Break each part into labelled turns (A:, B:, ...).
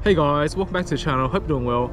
A: Hey guys, welcome back to the channel, hope you're doing well.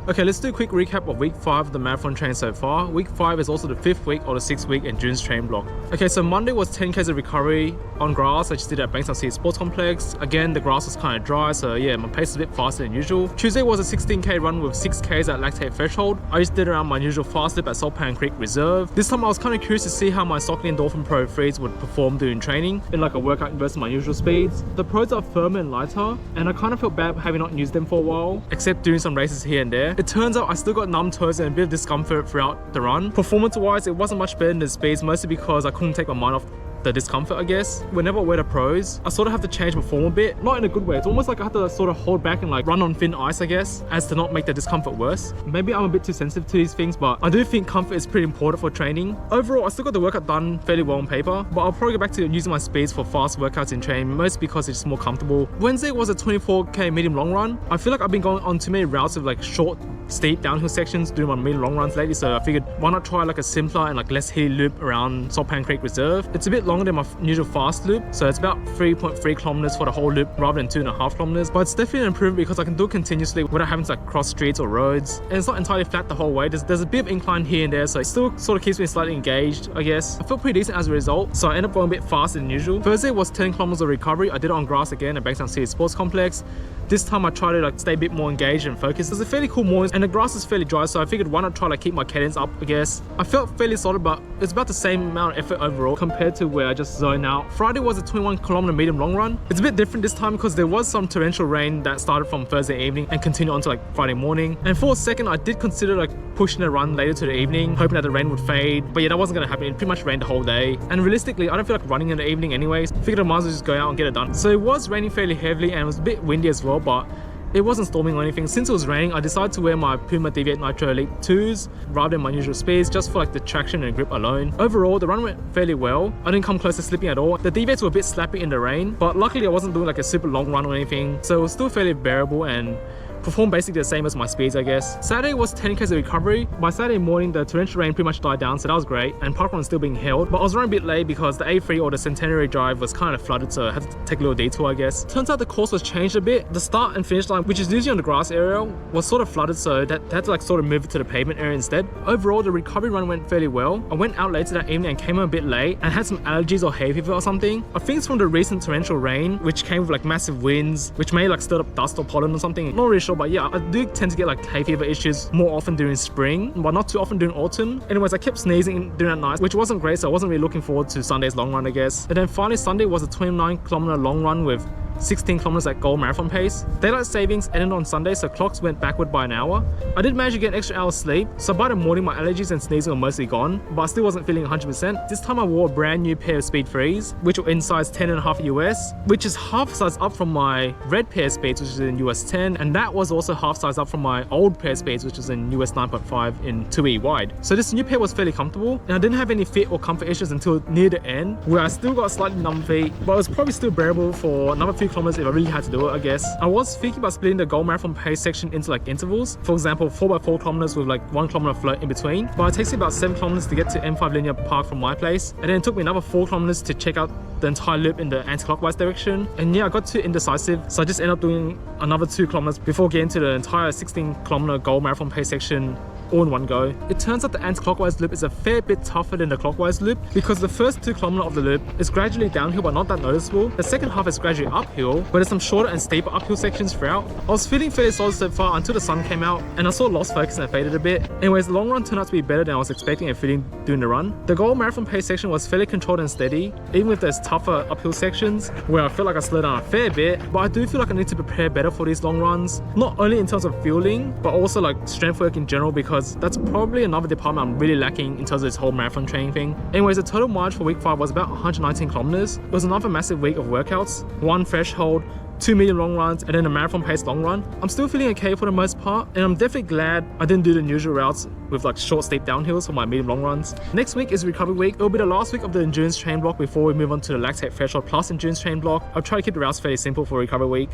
A: Okay, let's do a quick recap of week 5 of the marathon training so far. Week 5 is also the 5th week or the 6th week endurance training block. Okay, so Monday was 10Ks of recovery on grass. I just did it at Bankstown City Sports Complex. Again, the grass was kind of dry, so yeah, my pace is a bit faster than usual. Tuesday was a 16K run with 6Ks at lactate threshold. I just did around my usual fast lip at Saltpan Creek Reserve. This time I was kind of curious to see how my Saucony Endorphin Pro 3s would perform during training in like a workout versus my usual speeds. The Pros are firmer and lighter, and I kind of felt bad having not used them for a while, except doing some races here and there. It turns out I still got numb toes and a bit of discomfort throughout the run. Performance wise, it wasn't much better than the speeds, mostly because I couldn't take my mind off the discomfort, I guess. Whenever I wear the Pros, I sort of have to change my form a bit, not in a good way. It's almost like I have to sort of hold back and like run on thin ice, I guess, as to not make the discomfort worse. Maybe I'm a bit too sensitive to these things, but I do think comfort is pretty important for training. Overall, I still got the workout done fairly well on paper, but I'll probably go back to using my speeds for fast workouts in training, mostly because it's just more comfortable. Wednesday was a 24K medium long run. I feel like I've been going on too many routes of like short, steep downhill sections doing my medium long runs lately, so I figured why not try like a simpler and like less hilly loop around Saltpan Creek Reserve. It's a bit longer than my usual fast loop, so it's about 3.3 kilometers for the whole loop rather than 2.5 kilometers, but it's definitely an improvement because I can do it continuously without having to like cross streets or roads, and it's not entirely flat the whole way. There's a bit of incline here and there, so it still sort of keeps me slightly engaged, I guess. I felt pretty decent as a result, so I ended up going a bit faster than usual. Thursday was 10 kilometers of recovery. I did it on grass again at Bankstown City Sports Complex. This time I tried to like stay a bit more engaged and focused. It was a fairly cool morning and the grass is fairly dry, so I figured why not try to keep my cadence up, I guess. I felt fairly solid, but it's about the same amount of effort overall compared to where I just zoned out. Friday was a 21 kilometer medium long run. It's a bit different this time because there was some torrential rain that started from Thursday evening and continued on to like Friday morning. And for a second I did consider like pushing the run later to the evening, hoping that the rain would fade, but yeah, that wasn't gonna happen. It pretty much rained the whole day, and realistically I don't feel like running in the evening anyways. Figured I might as well just go out and get it done. So it was raining fairly heavily and it was a bit windy as well, but it wasn't storming or anything. Since it was raining, I decided to wear my Puma Deviate Nitro Elite 2s rather than my usual speeds, just for like the traction and grip alone. Overall, the run went fairly well. I didn't come close to slipping at all. The Deviates were a bit slappy in the rain, but luckily I wasn't doing like a super long run or anything, so it was still fairly bearable and performed basically the same as my speeds, I guess. Saturday was 10Ks of recovery. By Saturday morning, the torrential rain pretty much died down, so that was great, and parkrun was still being held, but I was running a bit late because the A3 or the Centenary Drive was kind of flooded, so I had to take a little detour, I guess. Turns out the course was changed a bit. The start and finish line, which is usually on the grass area, was sort of flooded, so that had to like sort of move it to the pavement area instead. Overall, the recovery run went fairly well. I went out later that evening and came home a bit late and had some allergies or hay fever or something. I think it's from the recent torrential rain, which came with like massive winds, which may like stir up dust or pollen or something. Not really sure, but yeah, I do tend to get like hay fever issues more often during spring, but not too often during autumn. Anyways, I kept sneezing during that night, which wasn't great, so I wasn't really looking forward to Sunday's long run, I guess. And then finally Sunday was a 29 kilometer long run with 16 kilometers at goal marathon pace. Daylight savings ended on Sunday, so clocks went backward by an hour. I did manage to get an extra hour's sleep, so by the morning my allergies and sneezing were mostly gone, but I still wasn't feeling 100%. This time I wore a brand new pair of Speed 3s, which were in size 10.5 US, which is half size up from my red pair of Speeds, which is in US 10, and that was also half size up from my old pair of Speeds, which is in US 9.5 in 2E wide. So this new pair was fairly comfortable, and I didn't have any fit or comfort issues until near the end, where I still got slightly numb feet, but it was probably still bearable for another few kilometers if I really had to do it, I guess. I was thinking about splitting the goal marathon pace section into like intervals, for example 4x4 kilometers with like 1 kilometer float in between, but it takes me about 7 kilometers to get to M5 Linear Park from my place, and then it took me another 4 kilometers to check out the entire loop in the anti-clockwise direction. And yeah, I got too indecisive, so I just ended up doing another 2 kilometers before getting to the entire 16 kilometer goal marathon pace section all in one go. It turns out the anti-clockwise loop is a fair bit tougher than the clockwise loop because the first 2 kilometers of the loop is gradually downhill but not that noticeable. The second half is gradually uphill, but there's some shorter and steeper uphill sections throughout. I was feeling fairly solid so far until the sun came out and I sort of lost focus and it faded a bit. Anyways, the long run turned out to be better than I was expecting and feeling during the run. The goal marathon pace section was fairly controlled and steady, even with those tougher uphill sections where I feel like I slowed down a fair bit, but I do feel like I need to prepare better for these long runs, not only in terms of fueling but also like strength work in general, because that's probably another department I'm really lacking in terms of this whole marathon training thing. Anyways, the total mileage for week 5 was about 119 kilometers. It was another massive week of workouts, 1 threshold, 2 medium long runs, and then a marathon pace long run. I'm still feeling okay for the most part, and I'm definitely glad I didn't do the usual routes with like short steep downhills for my medium long runs. Next week is recovery week. It'll be the last week of the endurance train block before we move on to the lactate threshold plus endurance train block. I'll try to keep the routes fairly simple for recovery week.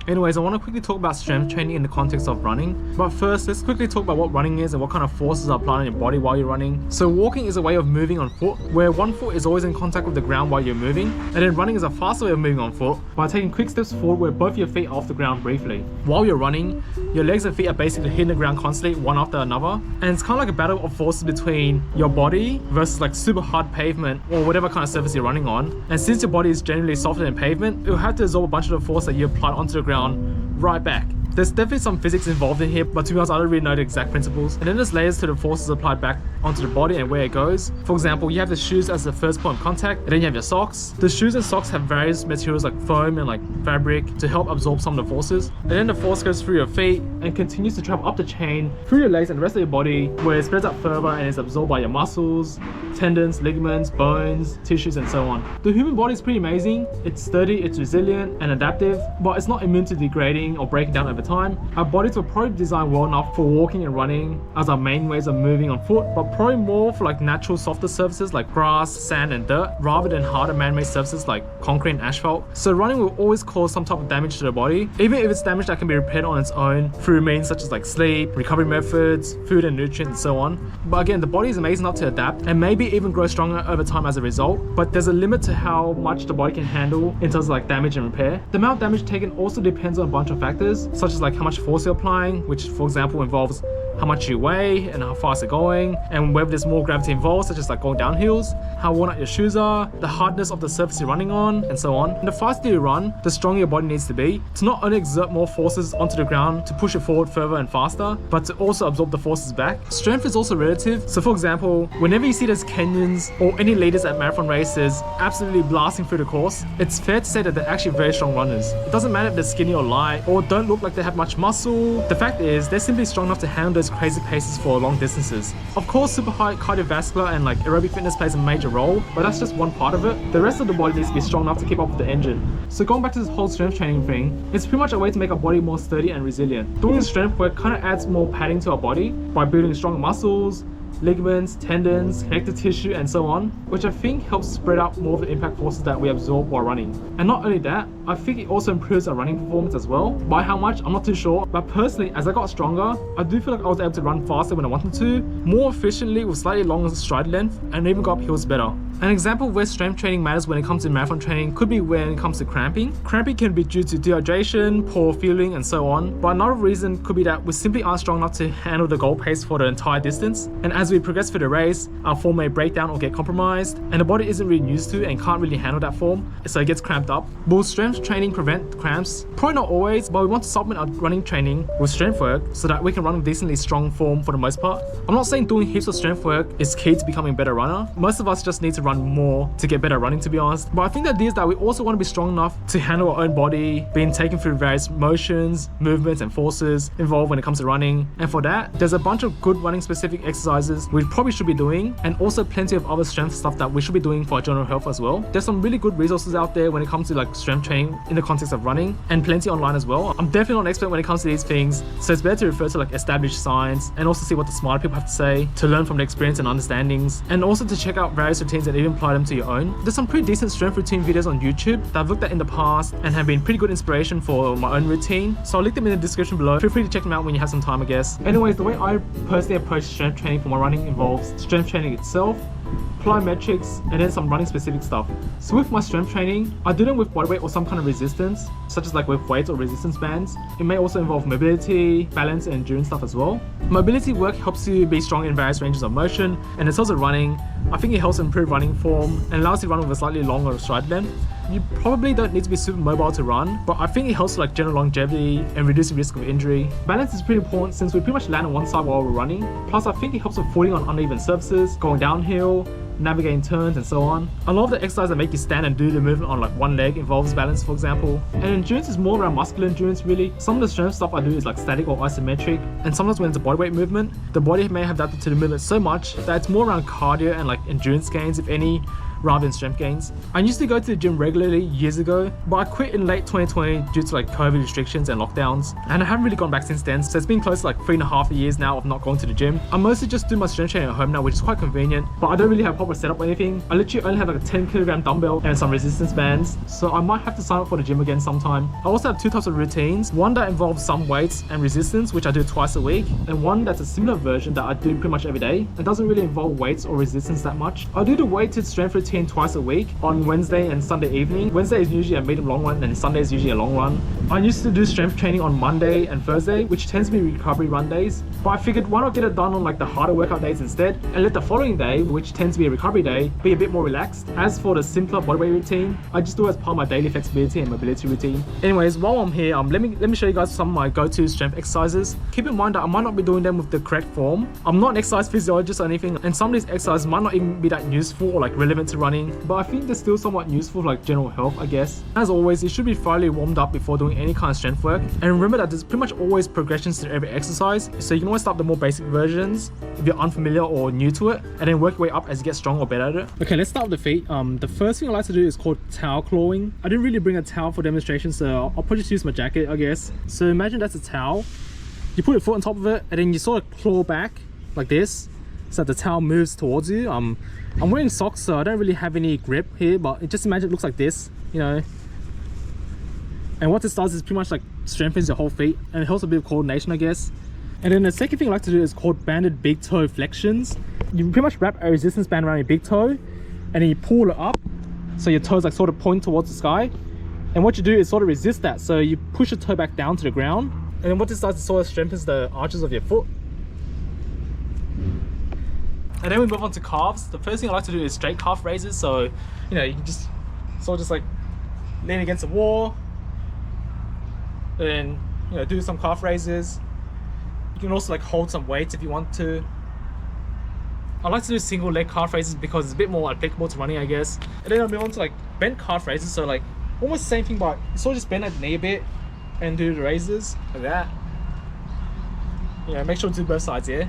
A: Anyways, I want to quickly talk about strength training in the context of running. But first, let's quickly talk about what running is and what kind of forces are applied on your body while you're running. So walking is a way of moving on foot, where one foot is always in contact with the ground while you're moving. And then running is a faster way of moving on foot by taking quick steps forward where both your feet are off the ground briefly. While you're running, your legs and feet are basically hitting the ground constantly, one after another. And it's kind of like a battle of forces between your body versus like super hard pavement or whatever kind of surface you're running on. And since your body is generally softer than pavement, it'll have to absorb a bunch of the force that you applied onto the ground right back. There's definitely some physics involved in here, but to be honest, I don't really know the exact principles. And then there's layers to the forces applied back onto the body and where it goes. For example, you have the shoes as the first point of contact, and then you have your socks. The shoes and socks have various materials like foam and like fabric to help absorb some of the forces. And then the force goes through your feet and continues to travel up the chain, through your legs and the rest of your body, where it spreads out further and is absorbed by your muscles, tendons, ligaments, bones, tissues, and so on. The human body is pretty amazing. It's sturdy, it's resilient and adaptive, but it's not immune to degrading or breaking down over time. Our bodies were probably designed well enough for walking and running as our main ways of moving on foot, but probably more for like natural softer surfaces like grass, sand and dirt, rather than harder man-made surfaces like concrete and asphalt. So running will always cause some type of damage to the body, even if it's damage that can be repaired on its own through means such as like sleep, recovery methods, food and nutrients and so on. But again, the body is amazing enough to adapt and maybe even grow stronger over time as a result, but there's a limit to how much the body can handle in terms of like damage and repair. The amount of damage taken also depends on a bunch of factors, such as like how much force you're applying, which for example involves how much you weigh and how fast you're going, and whether there's more gravity involved, such as like going down hills, how worn out your shoes are, the hardness of the surface you're running on, and so on. And the faster you run, the stronger your body needs to be to not only exert more forces onto the ground to push it forward further and faster, but to also absorb the forces back. Strength is also relative. So for example, whenever you see those Kenyans or any leaders at marathon races absolutely blasting through the course, it's fair to say that they're actually very strong runners. It doesn't matter if they're skinny or light or don't look like they have much muscle. The fact is, they're simply strong enough to handle those crazy paces for long distances. Of course, super high cardiovascular and like aerobic fitness plays a major role, but that's just one part of it. The rest of the body needs to be strong enough to keep up with the engine. So going back to this whole strength training thing, it's pretty much a way to make our body more sturdy and resilient. Doing strength work kind of adds more padding to our body by building stronger muscles, ligaments, tendons, connective tissue and so on, which I think helps spread out more of the impact forces that we absorb while running. And not only that, I think it also improves our running performance as well. By how much, I'm not too sure, but personally, as I got stronger, I do feel like I was able to run faster when I wanted to, more efficiently with slightly longer stride length, and even go up hills better. An example of where strength training matters when it comes to marathon training could be when it comes to cramping. Cramping can be due to dehydration, poor fueling and so on, but another reason could be that we simply aren't strong enough to handle the goal pace for the entire distance, and as we progress through the race, our form may break down or get compromised, and the body isn't really used to and can't really handle that form, so it gets cramped up. Will strength training prevent cramps? Probably not always, but we want to supplement our running training with strength work so that we can run with decently strong form for the most part. I'm not saying doing heaps of strength work is key to becoming a better runner. Most of us just need to run more to get better running, to be honest. But I think the idea is that we also want to be strong enough to handle our own body, being taken through various motions, movements and forces involved when it comes to running. And for that, there's a bunch of good running specific exercises we probably should be doing, and also plenty of other strength stuff that we should be doing for our general health as well. There's some really good resources out there when it comes to like strength training in the context of running, and plenty online as well. I'm definitely not an expert when it comes to these things, so it's better to refer to like established science and also see what the smarter people have to say, to learn from the experience and understandings, and also to check out various routines and even apply them to your own. There's some pretty decent strength routine videos on YouTube that I've looked at in the past and have been pretty good inspiration for my own routine, so I'll link them in the description below. Feel free to check them out when you have some time, I guess. Anyways, the way I personally approach strength training for my running involves strength training itself, plyometrics, and then some running specific stuff. So with my strength training, I do them with bodyweight or some kind of resistance, such as like with weights or resistance bands. It may also involve mobility, balance and endurance stuff as well. Mobility work helps you be strong in various ranges of motion, and in terms of running, I think it helps improve running form and allows you to run with a slightly longer stride length. You probably don't need to be super mobile to run, but I think it helps with like general longevity and reducing risk of injury. Balance is pretty important since we pretty much land on one side while we're running. Plus I think it helps with footing on uneven surfaces, going downhill, navigating turns and so on. A lot of the exercises that make you stand and do the movement on like one leg involves balance, for example. And endurance is more around muscular endurance really. Some of the strength stuff I do is like static or isometric, and sometimes when it's a bodyweight movement, the body may have adapted to the movement so much that it's more around cardio and like endurance gains, if any, rather than strength gains. I used to go to the gym regularly years ago, but I quit in late 2020 due to like COVID restrictions and lockdowns, and I haven't really gone back since then. So it's been close to like 3.5 years now of not going to the gym. I mostly just do my strength training at home now, which is quite convenient, but I don't really have a proper setup or anything. I literally only have like a 10kg dumbbell and some resistance bands, so I might have to sign up for the gym again sometime. I also have two types of routines, one that involves some weights and resistance, which I do twice a week, and one that's a similar version that I do pretty much every day. It doesn't really involve weights or resistance that much. I do the weighted strength routine twice a week on Wednesday and Sunday evening. Wednesday is usually a medium long run and Sunday is usually a long run. I used to do strength training on Monday and Thursday, which tends to be recovery run days, but I figured why not get it done on like the harder workout days instead, and let the following day, which tends to be a recovery day, be a bit more relaxed. As for the simpler bodyweight routine, I just do it as part of my daily flexibility and mobility routine. Anyways, while I'm here, let me show you guys some of my go-to strength exercises. Keep in mind that I might not be doing them with the correct form. I'm not an exercise physiologist or anything, and some of these exercises might not even be that useful or like relevant to running, but I think they're still somewhat useful for like general health, I guess. As always, you should be thoroughly warmed up before doing any kind of strength work, and remember that there's pretty much always progressions to every exercise, so you can always start the more basic versions if you're unfamiliar or new to it, and then work your way up as you get stronger or better at it. Okay, let's start with the feet. The first thing I like to do is called towel clawing. I didn't really bring a towel for demonstration, so I'll probably just use my jacket, I guess. So imagine that's a towel. You put your foot on top of it, and then you sort of claw back like this, so that the towel moves towards you. I'm wearing socks, so I don't really have any grip here, but just imagine it looks like this, you know. And what this does is pretty much like strengthens your whole feet, and it helps a bit of coordination, I guess. And then the second thing I like to do is called banded big toe flexions. You pretty much wrap a resistance band around your big toe, and then you pull it up, so your toes like sort of point towards the sky. And what you do is sort of resist that, so you push your toe back down to the ground. And then what this does is sort of strengthens the arches of your foot. And then we move on to calves. The first thing I like to do is straight calf raises. So, you know, you can just sort of just like lean against the wall, and you know, do some calf raises. You can also like hold some weights if you want to. I like to do single leg calf raises because it's a bit more applicable to running, I guess. And then I'll move on to like bent calf raises. So like almost the same thing, but you sort of just bend at the knee a bit and do the raises like that. You know, make sure to do both sides here.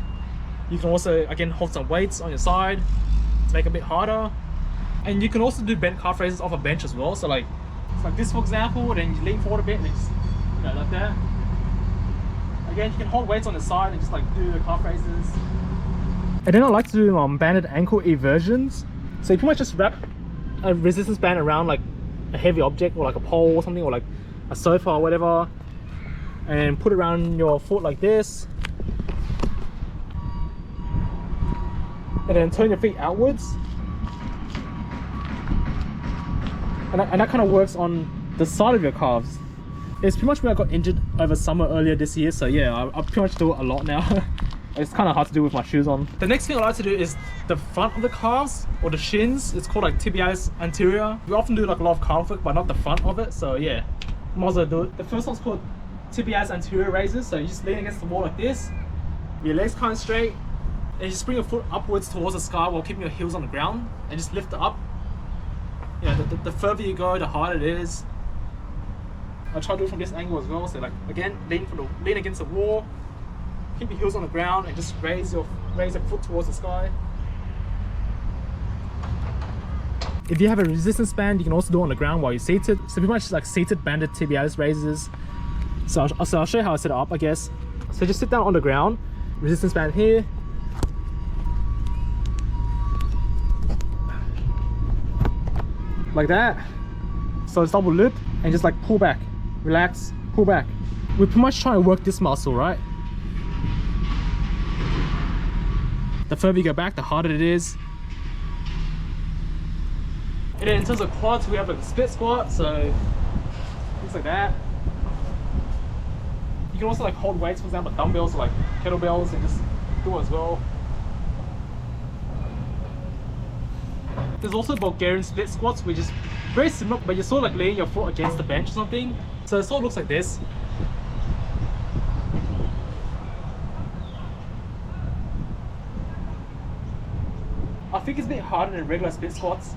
A: You can also again hold some weights on your side to make it a bit harder. And you can also do bent calf raises off a bench as well. So like it's like this, for example, then you lean forward a bit and just, you know, like that. Again, you can hold weights on the side and just like do the calf raises. And then I like to do banded ankle eversions. So you pretty much just wrap a resistance band around like a heavy object or like a pole or something, or like a sofa or whatever, and put it around your foot like this. And then turn your feet outwards. And that kind of works on the side of your calves. It's pretty much where I got injured over summer earlier this year, so yeah, I pretty much do it a lot now. It's kind of hard to do with my shoes on. The next thing I like to do is the front of the calves, or the shins. It's called like Tibialis anterior. We often do like a lot of calf work, but not the front of it, so yeah, might as well do it. The first one's called Tibialis anterior raises. So you just lean against the wall like this, your legs kind of straight, and you just bring your foot upwards towards the sky while keeping your heels on the ground, and just lift it up. You know, the further you go, the harder it is. I try to do it from this angle as well. So like again, lean against the wall, keep your heels on the ground, and just raise your foot towards the sky. If you have a resistance band, you can also do it on the ground while you're seated. So pretty much like seated banded tibialis raises. So I'll show you how I set it up, I guess. So just sit down on the ground, resistance band here. Like that. So it's double loop, and just like pull back, relax, pull back. We're pretty much trying to work this muscle, right? The further you go back, the harder it is. And then in terms of quads, we have like a split squat, so things like that. You can also like hold weights, for example, dumbbells or like kettlebells, and just do it as well. There's also Bulgarian split squats, which is very similar, but you're sort of like laying your foot against the bench or something. So it sort of looks like this. I think it's a bit harder than regular split squats.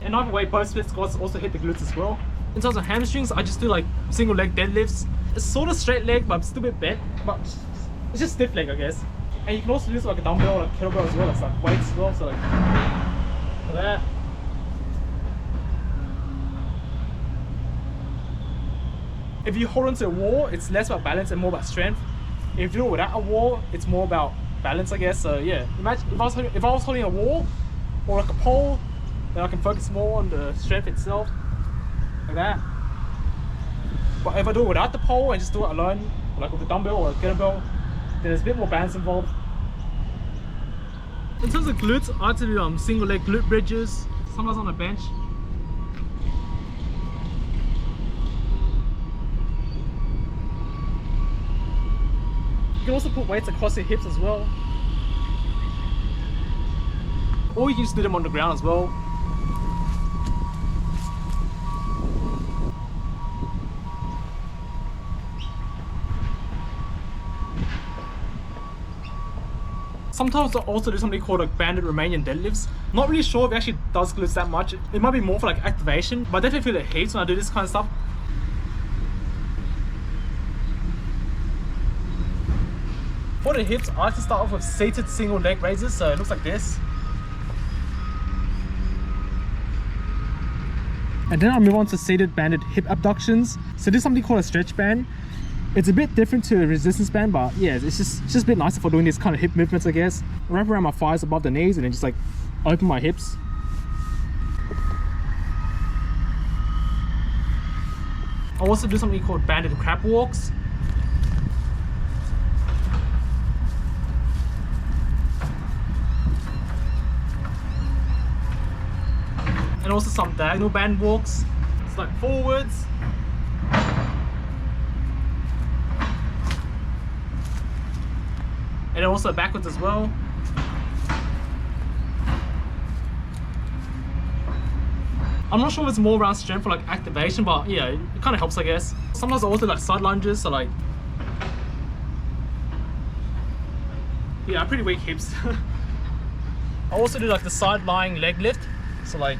A: And either way, both split squats also hit the glutes as well. In terms of hamstrings, I just do like single leg deadlifts. It's sort of straight leg, but I'm still a bit bent, but it's just stiff leg, I guess. And you can also use like a dumbbell or a kettlebell as well, it's like weights as well, so like that. If you hold onto a wall, it's less about balance and more about strength. If you do it without a wall, it's more about balance, I guess. So yeah, imagine if I was holding a wall or like a pole, then I can focus more on the strength itself, like that. But if I do it without the pole and just do it alone, like with a dumbbell or a kettlebell, then there's a bit more balance involved. In terms of glutes, I like to do single leg glute bridges, sometimes on a bench. You can also put weights across your hips as well. Or you can just do them on the ground as well. Sometimes I also do something called like banded Romanian deadlifts. Not really sure if it actually does glutes that much. It might be more for like activation, but I definitely feel it heats when I do this kind of stuff. For the hips, I like to start off with seated single leg raises, so it looks like this. And then I'll move on to seated banded hip abductions. So this is something called a stretch band. It's a bit different to a resistance band, but yeah, it's just a bit nicer for doing these kind of hip movements, I guess. Wrap around my thighs above the knees and then just like open my hips. I'll also do something called banded crab walks. And also some diagonal band walks. It's like forwards. And then also backwards as well. I'm not sure if it's more around strength or like activation, but yeah, it kind of helps, I guess. Sometimes I also like side lunges, so like, yeah, pretty weak hips. I also do like the side lying leg lift, so like,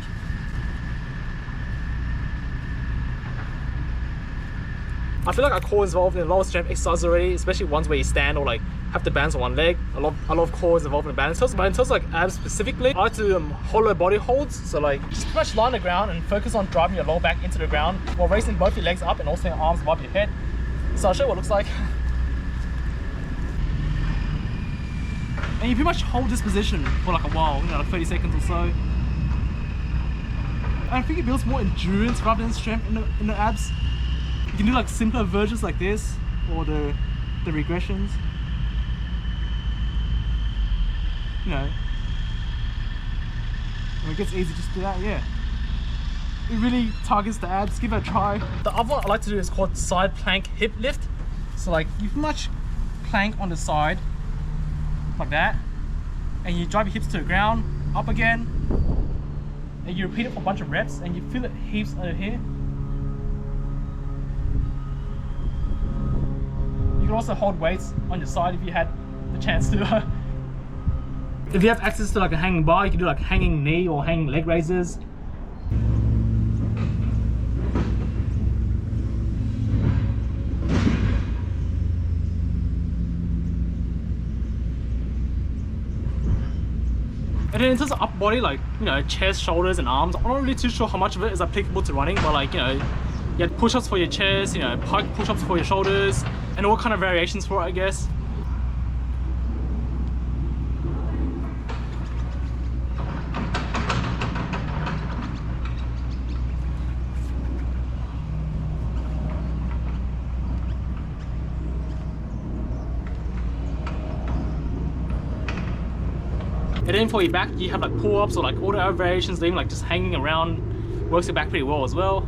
A: I feel like our core is involved in a lot of strength exercises already, especially ones where you stand or like have to balance on one leg. A lot of core is involved in balance. But in terms of like abs specifically, I like to do hollow body holds. So like just pretty much lie on the ground and focus on driving your lower back into the ground while raising both your legs up and also your arms above your head. So I'll show you what it looks like. And you pretty much hold this position for like a while, you know, like 30 seconds or so. And I think it builds more endurance rather than strength in the abs. You can do like simpler versions like this, or the regressions. You know, when it gets easy, just do that, yeah. It really targets the abs, give it a try. The other one I like to do is called side plank hip lift. So like, you pretty much plank on the side, like that. And you drive your hips to the ground, up again. And you repeat it for a bunch of reps, and you feel it heaps under here. You can also hold weights on your side if you had the chance to. If you have access to like a hanging bar, you can do like hanging knee or hanging leg raises. And then in terms of upper body, like, you know, chest, shoulders and arms, I'm not really too sure how much of it is applicable to running, but like, you know, you have push-ups for your chest, you know, pike push-ups for your shoulders, and all kind of variations for it, I guess. And then for your back, you have like pull-ups or like all the other variations, even like just hanging around works your back pretty well as well.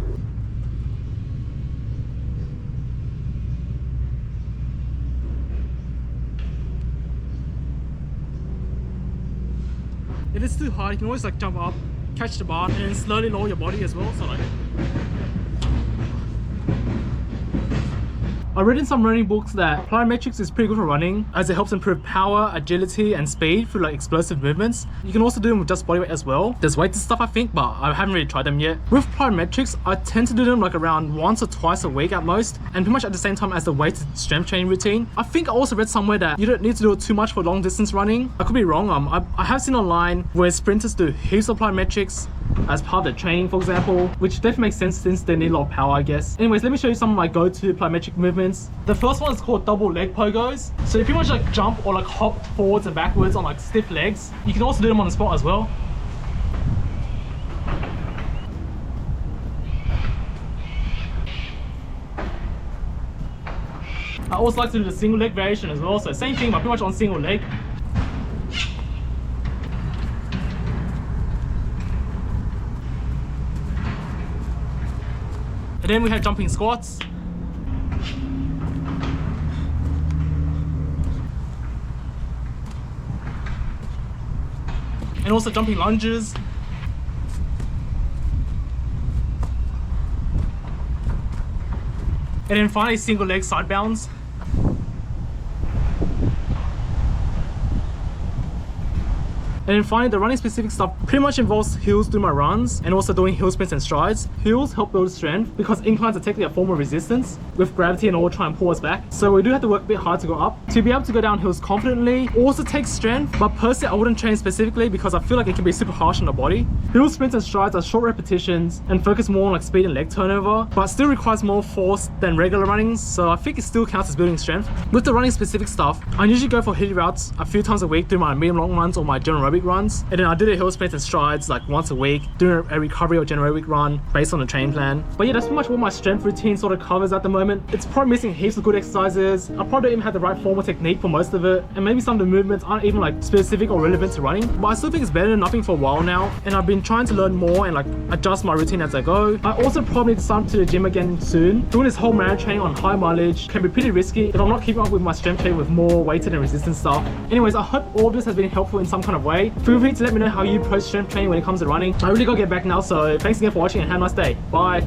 A: If it's too hard, you can always like jump up, catch the bar, and then slowly lower your body as well. So like, I I read in some running books that plyometrics is pretty good for running as it helps improve power, agility, and speed through like explosive movements. You can also do them with just body weight as well. There's weights and stuff I think, but I haven't really tried them yet. With plyometrics, I tend to do them like around once or twice a week at most, and pretty much at the same time as the weighted strength training routine. I think I also read somewhere that you don't need to do it too much for long distance running. I could be wrong. I have seen online where sprinters do heaps of plyometrics as part of the training, for example, which definitely makes sense since they need a lot of power, I guess. Anyways, let me show you some of my go-to plyometric movements. The first one is called double leg pogos. So if you want to like jump or like hop forwards and backwards on like stiff legs, you can also do them on the spot as well. I also like to do the single leg variation as well. So same thing, but pretty much on single leg. And then we have jumping squats. And also jumping lunges. And then finally single leg side bounds. And then finally, the running specific stuff pretty much involves hills through my runs and also doing hill sprints and strides. Hills help build strength because inclines are technically a form of resistance with gravity and all try and pull us back. So we do have to work a bit hard to go up. To be able to go down hills confidently also takes strength, but personally I wouldn't train specifically because I feel like it can be super harsh on the body. Hill sprints and strides are short repetitions and focus more on like speed and leg turnover, but still requires more force than regular running, so I think it still counts as building strength. With the running specific stuff, I usually go for hilly routes a few times a week through my medium long runs or my general aerobic runs, and then I do the hill sprints and strides like once a week, doing a recovery or general aerobic run based on the training plan. But yeah, that's pretty much what my strength routine sort of covers at the moment. It's probably missing heaps of good exercises. I probably don't even have the right form or technique for most of it, and maybe some of the movements aren't even like specific or relevant to running, but I still think it's better than nothing for a while now, and I've been trying to learn more and like adjust my routine as I go. I also probably need to start to the gym again soon. Doing this whole marathon training on high mileage can be pretty risky if I'm not keeping up with my strength training with more weighted and resistance stuff. Anyways, I hope all of this has been helpful in some kind of way. Feel free to let me know how you approach strength training when it comes to running. I really gotta get back now, so thanks again for watching and have a nice day. Bye.